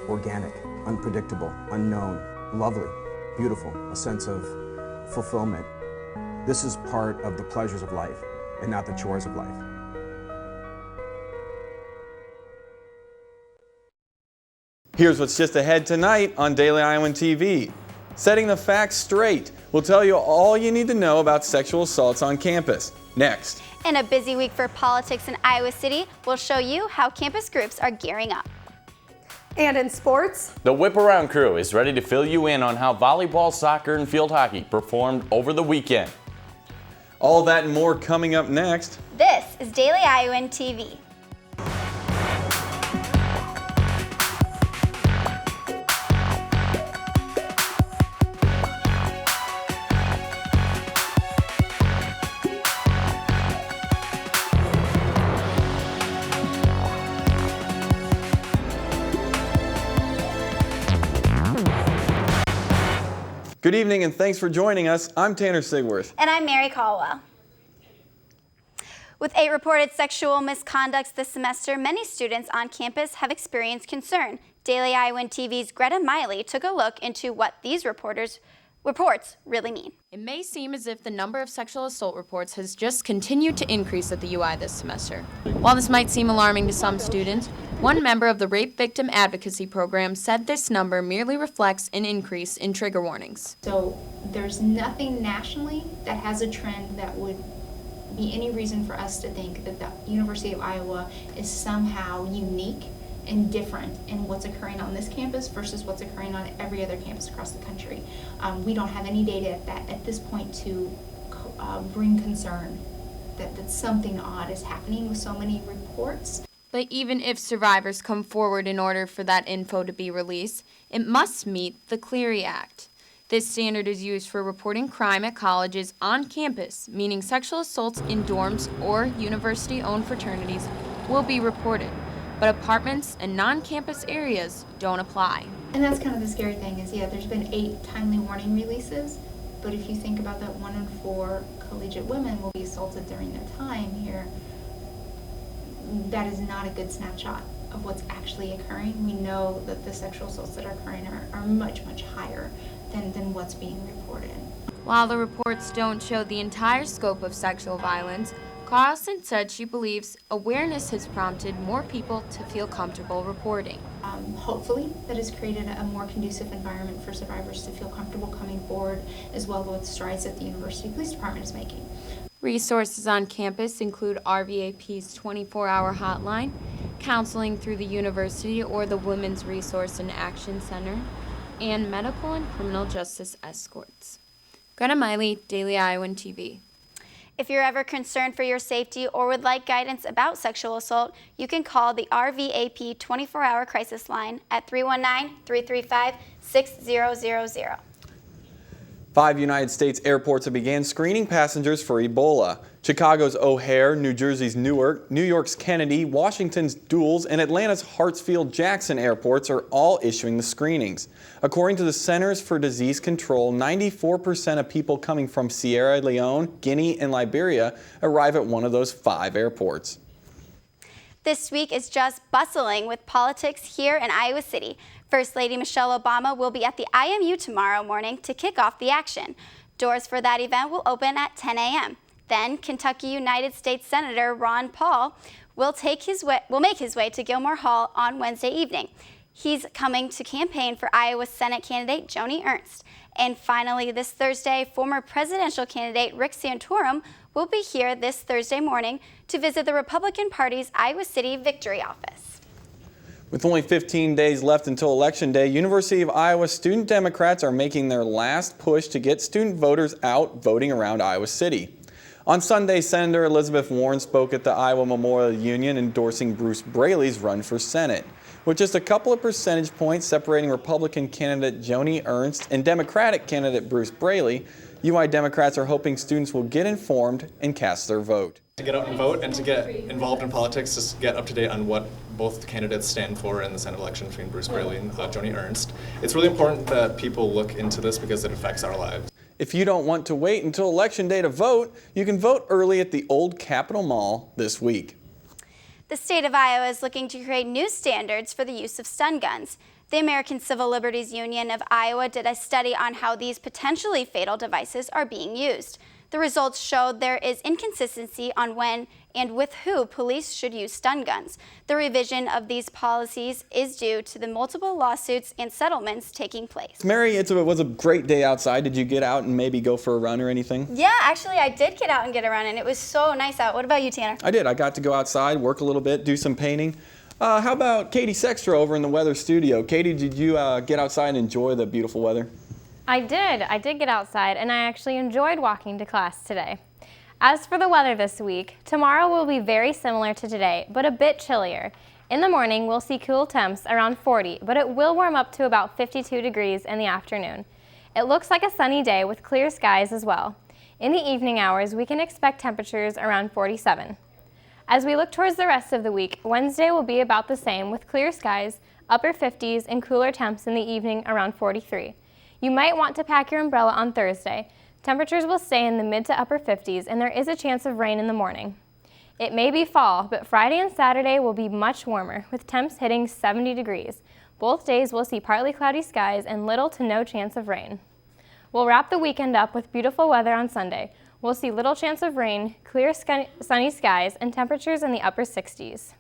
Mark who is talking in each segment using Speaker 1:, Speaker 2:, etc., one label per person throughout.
Speaker 1: organic, unpredictable, unknown, lovely, beautiful, a sense of fulfillment. This is part of the pleasures of life and not the chores of life.
Speaker 2: Here's what's just ahead tonight on Daily Iowan TV. Setting the facts straight. We'll tell you all you need to know about sexual assaults on campus. Next.
Speaker 3: In a busy week for politics in Iowa City, we'll show you how campus groups are gearing up.
Speaker 4: And in sports,
Speaker 5: the Whip Around crew is ready to fill you in on how volleyball, soccer, and field hockey performed over the weekend.
Speaker 2: All that and more coming up next.
Speaker 3: This is Daily Iowan TV.
Speaker 2: Good evening and thanks for joining us. I'm Tanner Sigworth.
Speaker 3: And I'm Mary Caldwell. With 8 reported sexual misconducts this semester, many students on campus have experienced concern. Daily Iowan TV's Greta Miley took a look into what these reports really mean.
Speaker 6: It may seem as if the number of sexual assault reports has just continued to increase at the UI this semester. While this might seem alarming to some students, one member of the Rape Victim Advocacy Program said this number merely reflects an increase in trigger warnings.
Speaker 7: So there's nothing nationally that has a trend that would be any reason for us to think that the University of Iowa is somehow unique and different in what's occurring on this campus versus what's occurring on every other campus across the country. We don't have any data at this point to bring concern that something odd is happening with so many reports.
Speaker 6: But even if survivors come forward in order for that info to be released, it must meet the Clery Act. This standard is used for reporting crime at colleges on campus, meaning sexual assaults in dorms or university-owned fraternities will be reported, but apartments and non-campus areas don't apply.
Speaker 7: And that's kind of the scary thing is, there's been 8 timely warning releases, but if you think about that 1 in 4 collegiate women will be assaulted during their time here, that is not a good snapshot of what's actually occurring. We know that the sexual assaults that are occurring are much, much higher than what's being reported.
Speaker 6: While the reports don't show the entire scope of sexual violence, Carlson said she believes awareness has prompted more people to feel comfortable reporting.
Speaker 7: Hopefully that has created a more conducive environment for survivors to feel comfortable coming forward, as well with strides that the University Police Department is making.
Speaker 6: Resources on campus include RVAP's 24-hour hotline, counseling through the university or the Women's Resource and Action Center, and medical and criminal justice escorts. Greta Miley, Daily Iowan TV.
Speaker 3: If you're ever concerned for your safety or would like guidance about sexual assault, you can call the RVAP 24-hour crisis line at 319-335-6000.
Speaker 2: 5 United States airports have began screening passengers for Ebola. Chicago's O'Hare, New Jersey's Newark, New York's Kennedy, Washington's Dulles, and Atlanta's Hartsfield-Jackson airports are all issuing the screenings. According to the Centers for Disease Control, 94% of people coming from Sierra Leone, Guinea, and Liberia arrive at one of those 5 airports.
Speaker 3: This week is just bustling with politics here in Iowa City. First Lady Michelle Obama will be at the IMU tomorrow morning to kick off the action. Doors for that event will open at 10 a.m. Then Kentucky United States Senator Ron Paul will make his way to Gilmore Hall on Wednesday evening. He's coming to campaign for Iowa Senate candidate Joni Ernst. And finally, this Thursday, former presidential candidate Rick Santorum will be here this Thursday morning to visit the Republican Party's Iowa City Victory Office.
Speaker 2: With only 15 days left until Election Day, University of Iowa student Democrats are making their last push to get student voters out voting around Iowa City. On Sunday, Senator Elizabeth Warren spoke at the Iowa Memorial Union endorsing Bruce Braley's run for Senate. With just a couple of percentage points separating Republican candidate Joni Ernst and Democratic candidate Bruce Braley, UI Democrats are hoping students will get informed and cast their vote.
Speaker 8: To get out and vote and to get involved in politics, just get up to date on what both candidates stand for in the Senate election between Bruce Braley and Joni Ernst. It's really important that people look into this because it affects our lives.
Speaker 2: If you don't want to wait until Election Day to vote, you can vote early at the Old Capitol Mall this week.
Speaker 3: The state of Iowa is looking to create new standards for the use of stun guns. The American Civil Liberties Union of Iowa did a study on how these potentially fatal devices are being used. The results showed there is inconsistency on when and with who police should use stun guns. The revision of these policies is due to the multiple lawsuits and settlements taking place.
Speaker 2: Mary, it was a great day outside. Did you get out and maybe go for a run or anything?
Speaker 3: Yeah, actually I did get out and get a run, and it was so nice out. What about you, Tanner?
Speaker 2: I did. I got to go outside, work a little bit, do some painting. How about Katie Sextra over in the weather studio? Katie, did you get outside and enjoy the beautiful weather?
Speaker 9: I did get outside, and I actually enjoyed walking to class today. As for the weather this week, tomorrow will be very similar to today, but a bit chillier. In the morning, we'll see cool temps around 40, but it will warm up to about 52 degrees in the afternoon. It looks like a sunny day with clear skies as well. In the evening hours, we can expect temperatures around 47. As we look towards the rest of the week, Wednesday will be about the same with clear skies, upper 50s, and cooler temps in the evening around 43. You might want to pack your umbrella on Thursday. Temperatures will stay in the mid to upper 50s, and there is a chance of rain in the morning. It may be fall, but Friday and Saturday will be much warmer, with temps hitting 70 degrees. Both days will see partly cloudy skies and little to no chance of rain. We'll wrap the weekend up with beautiful weather on Sunday. We'll see little chance of rain, clear sunny skies, and temperatures in the upper 60s.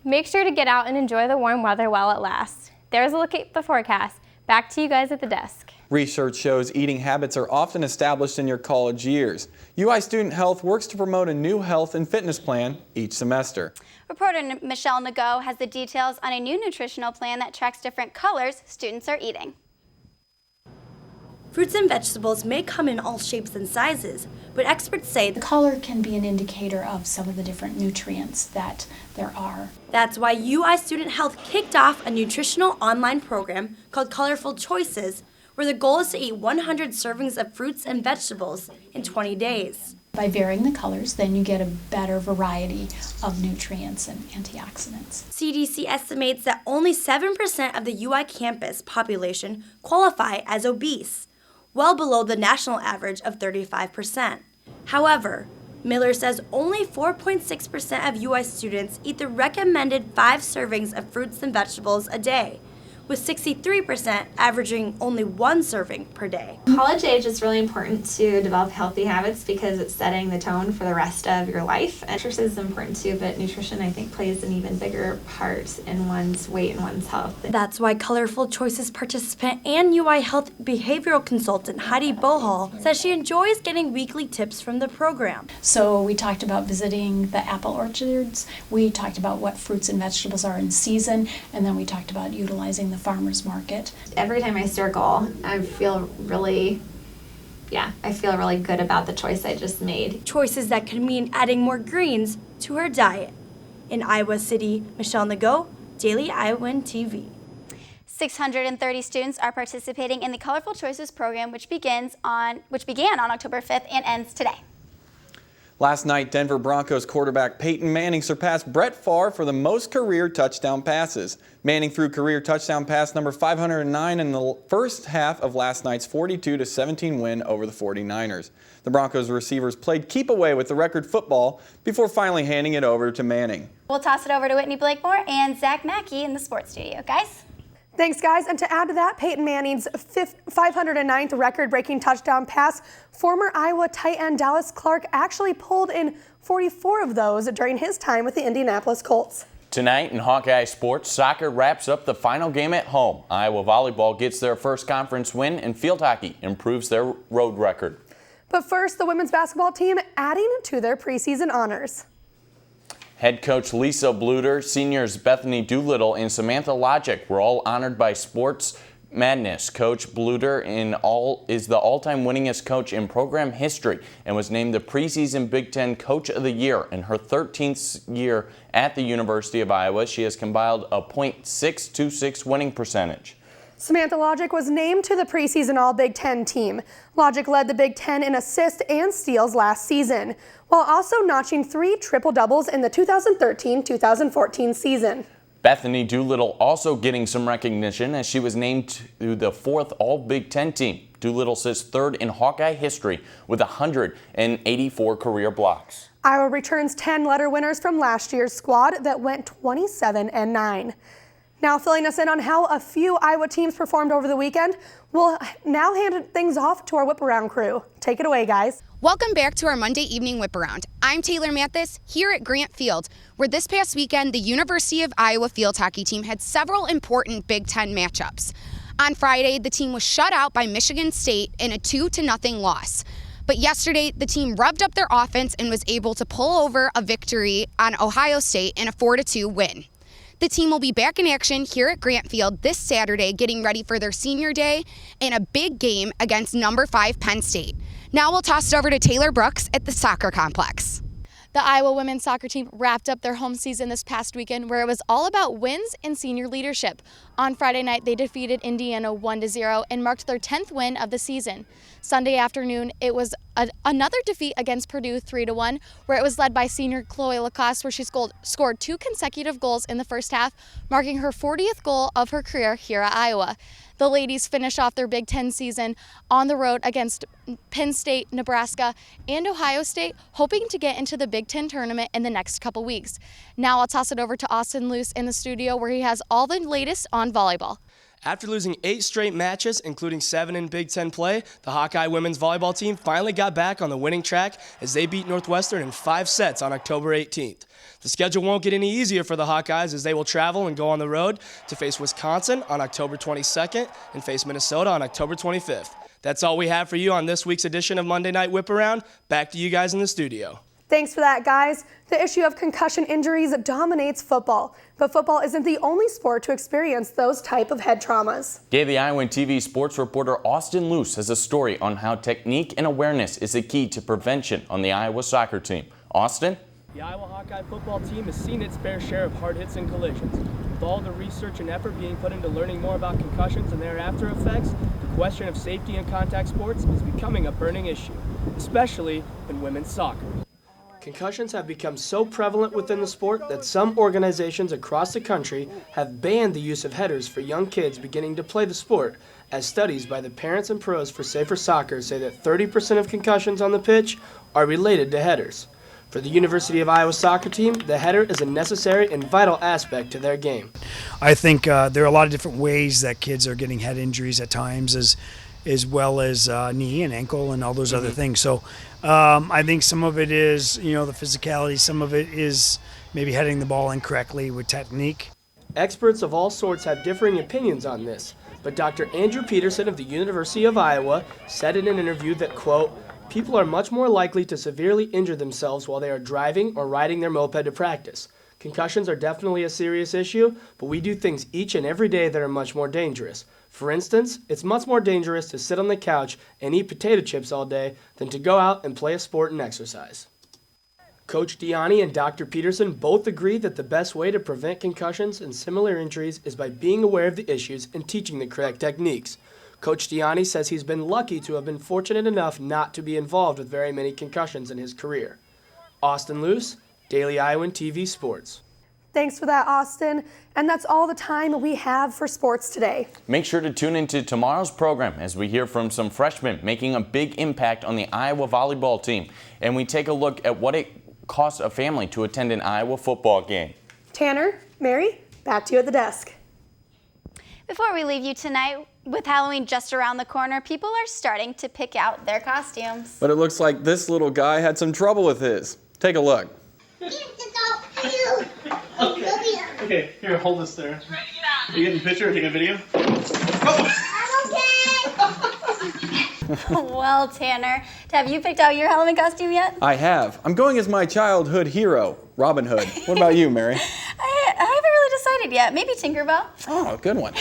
Speaker 9: Make sure to get out and enjoy the warm weather while it lasts. There's a look at the forecast. Back to you guys at the desk.
Speaker 2: Research shows eating habits are often established in your college years. UI Student Health works to promote a new health and fitness plan each semester.
Speaker 3: Reporter Michelle Nago has the details on a new nutritional plan that tracks different colors students are eating.
Speaker 10: Fruits and vegetables may come in all shapes and sizes, but experts say
Speaker 11: the color can be an indicator of some of the different nutrients that there are.
Speaker 10: That's why UI Student Health kicked off a nutritional online program called Colorful Choices, where the goal is to eat 100 servings of fruits and vegetables in 20 days.
Speaker 11: By varying the colors, then you get a better variety of nutrients and antioxidants.
Speaker 10: CDC estimates that only 7% of the UI campus population qualify as obese, well below the national average of 35%. However, Miller says only 4.6% of UI students eat the recommended 5 servings of fruits and vegetables a day, with 63% averaging only 1 serving per day.
Speaker 12: College age is really important to develop healthy habits because it's setting the tone for the rest of your life. Exercise is important too, but nutrition I think plays an even bigger part in one's weight and one's health.
Speaker 10: That's why Colorful Choices participant and UI Health behavioral consultant Heidi Bohal says she enjoys getting weekly tips from the program.
Speaker 11: So we talked about visiting the apple orchards, we talked about what fruits and vegetables are in season, and then we talked about utilizing the farmer's market.
Speaker 12: Every time I circle, I feel really good about the choice I just made.
Speaker 10: Choices that could mean adding more greens to her diet. In Iowa City, Michelle Nago, Daily Iowan TV.
Speaker 3: 630 students are participating in the Colorful Choices program, which began on October 5th and ends today.
Speaker 2: Last night, Denver Broncos quarterback Peyton Manning surpassed Brett Favre for the most career touchdown passes. Manning threw career touchdown pass number 509 in the first half of last night's 42-17 win over the 49ers. The Broncos receivers played keep away with the record football before finally handing it over to Manning.
Speaker 3: We'll toss it over to Whitney Blakemore and Zach Mackey in the sports studio. Guys?
Speaker 4: Thanks, guys. And to add to that, Peyton Manning's 509th record-breaking touchdown pass, former Iowa tight end Dallas Clark actually pulled in 44 of those during his time with the Indianapolis Colts.
Speaker 5: Tonight in Hawkeye sports, soccer wraps up the final game at home. Iowa volleyball gets their first conference win, and field hockey improves their road record.
Speaker 4: But first, the women's basketball team adding to their preseason honors.
Speaker 5: Head coach Lisa Bluter, seniors Bethany Doolittle, and Samantha Logic were all honored by Sports Madness. Coach Bluter is the all-time winningest coach in program history and was named the preseason Big Ten Coach of the Year. In her 13th year at the University of Iowa, she has compiled a .626 winning percentage.
Speaker 4: Samantha Logic was named to the preseason All-Big Ten team. Logic led the Big Ten in assists and steals last season, while also notching 3 triple-doubles in the 2013-2014 season.
Speaker 5: Bethany Doolittle also getting some recognition as she was named to the 4th All-Big Ten team. Doolittle sits 3rd in Hawkeye history with 184 career blocks.
Speaker 4: Iowa returns 10 letter winners from last year's squad that went 27-9. Now filling us in on how a few Iowa teams performed over the weekend, we'll now hand things off to our Whip Around crew. Take it away, guys.
Speaker 13: Welcome back to our Monday evening Whip Around. I'm Taylor Mathis here at Grant Field, where this past weekend the University of Iowa field hockey team had several important Big Ten matchups. On Friday, the team was shut out by Michigan State in a 2-0 loss. But yesterday, the team revved up their offense and was able to pull over a victory on Ohio State in a 4-2 win. The team will be back in action here at Grant Field this Saturday, getting ready for their senior day and a big game against number 5 Penn State. Now we'll toss it over to Taylor Brooks at the soccer complex.
Speaker 14: The Iowa women's soccer team wrapped up their home season this past weekend, where it was all about wins and senior leadership. On Friday night, they defeated Indiana 1-0 and marked their 10th win of the season. Sunday afternoon, it was another defeat against Purdue 3-1, where it was led by senior Chloe Lacoste, where she scored 2 consecutive goals in the first half, marking her 40th goal of her career here at Iowa. The ladies finish off their Big Ten season on the road against Penn State, Nebraska, and Ohio State, hoping to get into the Big Ten tournament in the next couple weeks. Now I'll toss it over to Austin Luce in the studio, where he has all the latest on volleyball.
Speaker 15: After losing 8 straight matches, including 7 in Big Ten play, the Hawkeye women's volleyball team finally got back on the winning track as they beat Northwestern in 5 sets on October 18th. The schedule won't get any easier for the Hawkeyes as they will travel and go on the road to face Wisconsin on October 22nd and face Minnesota on October 25th. That's all we have for you on this week's edition of Monday Night Whip Around. Back to you guys in the studio.
Speaker 4: Thanks for that, guys. The issue of concussion injuries dominates football, but football isn't the only sport to experience those type of head traumas.
Speaker 5: Daily Iowan TV sports reporter Austin Luce has a story on how technique and awareness is the key to prevention on the Iowa soccer team. Austin?
Speaker 16: The Iowa Hawkeye football team has seen its fair share of hard hits and collisions. With all the research and effort being put into learning more about concussions and their after effects, the question of safety in contact sports is becoming a burning issue, especially in women's soccer.
Speaker 15: Concussions have become so prevalent within the sport that some organizations across the country have banned the use of headers for young kids beginning to play the sport, as studies by the Parents and Pros for Safer Soccer say that 30% of concussions on the pitch are related to headers. For the University of Iowa soccer team, the header is a necessary and vital aspect to their game.
Speaker 17: I think there are a lot of different ways that kids are getting head injuries at times, as well as knee and ankle and all those other things. So I think some of it is, the physicality. Some of it is maybe heading the ball incorrectly with technique.
Speaker 15: Experts of all sorts have differing opinions on this, but Dr. Andrew Peterson of the University of Iowa said in an interview that, quote, people are much more likely to severely injure themselves while they are driving or riding their moped to practice. Concussions are definitely a serious issue, but we do things each and every day that are much more dangerous. For instance, it's much more dangerous to sit on the couch and eat potato chips all day than to go out and play a sport and exercise. Coach Diani and Dr. Peterson both agree that the best way to prevent concussions and similar injuries is by being aware of the issues and teaching the correct techniques. Coach Diani says he's been lucky to have been fortunate enough not to be involved with very many concussions in his career. Austin Luce, Daily Iowan TV Sports.
Speaker 4: Thanks for that, Austin. And that's all the time we have for sports today.
Speaker 5: Make sure to tune into tomorrow's program as we hear from some freshmen making a big impact on the Iowa volleyball team. And we take a look at what it costs a family to attend an Iowa football game.
Speaker 4: Tanner, Mary, back to you at the desk.
Speaker 3: Before we leave you tonight, with Halloween just around the corner, people are starting to pick out their costumes.
Speaker 2: But it looks like this little guy had some trouble with his. Take a look.
Speaker 18: Okay, here, hold this there. Are you getting a picture or taking a video?
Speaker 3: Well, Tanner, have you picked out your Halloween costume yet?
Speaker 2: I have. I'm going as my childhood hero, Robin Hood. What about you, Mary?
Speaker 3: I haven't really decided yet. Maybe Tinkerbell.
Speaker 2: Oh, good one.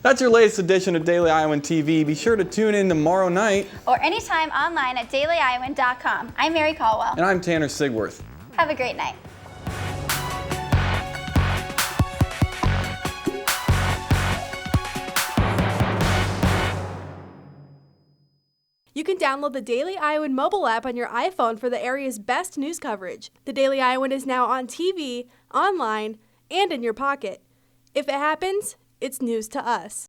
Speaker 2: That's your latest edition of Daily Iowan TV. Be sure to tune in tomorrow night.
Speaker 3: Or anytime online at dailyiowan.com. I'm Mary Caldwell.
Speaker 2: And I'm Tanner Sigworth.
Speaker 3: Have a great night.
Speaker 19: You can download the Daily Iowan mobile app on your iPhone for the area's best news coverage. The Daily Iowan is now on TV, online, and in your pocket. If it happens, it's news to us.